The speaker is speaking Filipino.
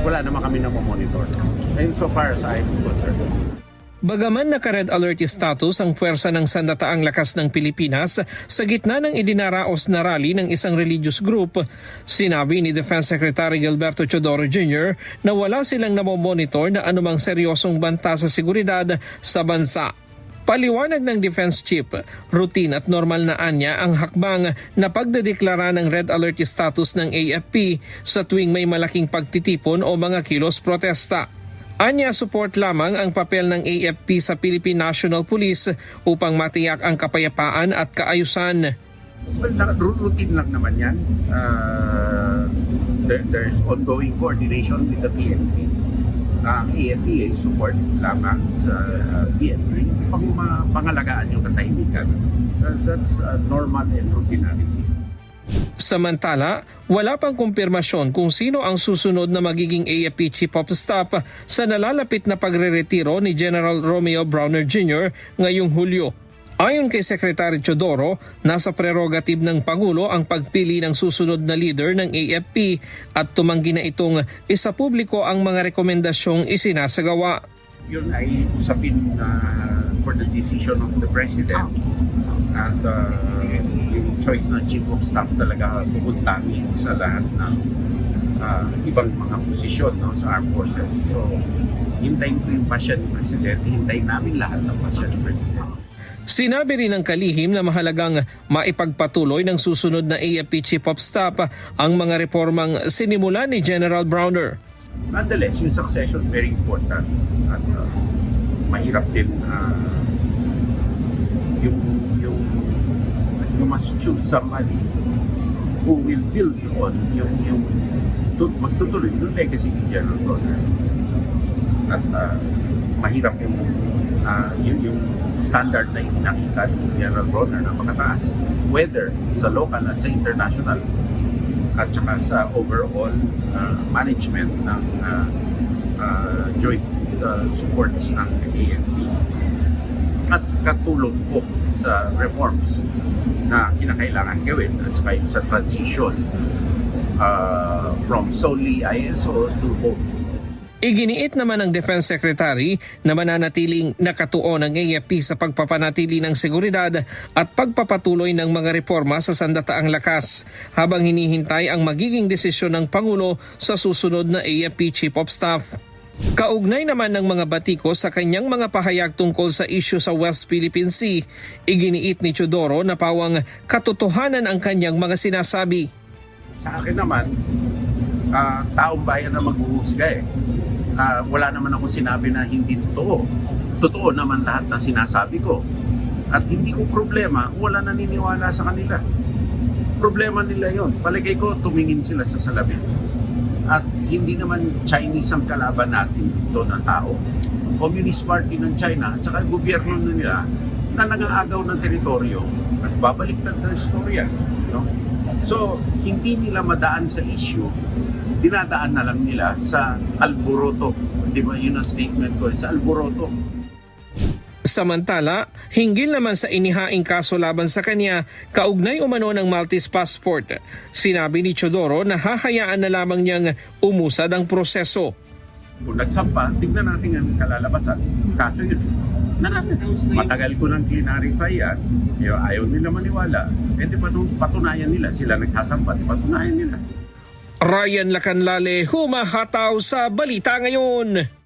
wala naman kami na monitor. And so far as I'm concerned. Bagaman naka-red alert status ang puwersa ng Sandataang Lakas ng Pilipinas sa gitna ng idinaraos na rally ng isang religious group, sinabi ni Defense Secretary Gilberto Teodoro Jr. na wala silang namomonitor na anumang seryosong banta sa seguridad sa bansa. Paliwanag ng Defense Chief, routine at normal na anya ang hakbang na pagdedeklara ng red alert status ng AFP sa tuwing may malaking pagtitipon o mga kilos protesta. Anya, support lamang ang papel ng AFP sa Philippine National Police upang matiyak ang kapayapaan at kaayusan. Well, routine lang naman yan. There's ongoing coordination with the PNP. Ang AFP ay support lamang sa PNP pang pangalagaan yung katahimikan. That's normal and routinarity. Samantala, wala pang kumpirmasyon kung sino ang susunod na magiging AFP Chief of Staff sa nalalapit na pagreretiro ni General Romeo Browner Jr. ngayong Hulyo. Ayon kay Secretary Teodoro, nasa prerogative ng Pangulo ang pagpili ng susunod na leader ng AFP at tumanggi na itong isapubliko ang mga rekomendasyong isinasagawa. Yun ay usapin for the decision of the President at yung choice ng Chief of Staff talaga pupuntahin sa lahat ng ibang mga posisyon sa Armed Forces. So, hintayin ko yung pasya ni Presidente, hintayin namin lahat ng pasya ni Presidente. Sinabi rin ng kalihim na mahalagang maipagpatuloy ng susunod na AFP Chief of Staff ang mga reformang sinimula ni General Browner. Nonetheless, yung succession very important at mahirap din you must choose somebody who will build on yung magtutuloy yung legacy ni General Browner. At mahirap yung standard na nakita ni General Browner na makataas, whether sa local at sa international at saka sa overall management ng joint supports ng AFP at katulong po sa reforms na kinakailangan gawin at saka sa transition from solely ISO to both. Iginiit naman ng Defense Secretary na mananatiling nakatuon ang AFP sa pagpapanatili ng seguridad at pagpapatuloy ng mga reforma sa Sandataang Lakas habang hinihintay ang magiging desisyon ng Pangulo sa susunod na AFP Chief of Staff. Kaugnay naman ng mga batiko sa kanyang mga pahayag tungkol sa issue sa West Philippine Sea, iginiit ni Teodoro na pawang katotohanan ang kanyang mga sinasabi. Sa akin naman, taong bayan na maghuhusga eh. Wala naman ako sinabi na hindi totoo. Totoo naman lahat na sinasabi ko. At hindi ko problema kung wala naniniwala sa kanila. Problema nila yon. Palagay ko tumingin sila sa salamin. At hindi naman Chinese ang kalaban natin dito na tao. Communist Party ng China at saka gobyerno nila na nag-aagaw ng teritoryo at babaliktad ng istorya. No? So, hindi nila madaan sa issue, dinadaan na lang nila sa alboroto. Di ba yun ang statement ko? Sa alboroto. Samantala, hinggil naman sa inihaing kaso laban sa kanya, kaugnay umano ng Maltese passport. Sinabi ni Teodoro na hahayaan na lamang niyang umusad ang proseso. Kung nagsampa, tignan natin ang kalalabasan. Kaso yun. Matagal ko nang clarify yan. Ayaw nila maniwala. E di patunayan nila. Sila nagsasampa, di patunayan nila. Ryan Lacanlale, humahataw sa Balita Ngayon.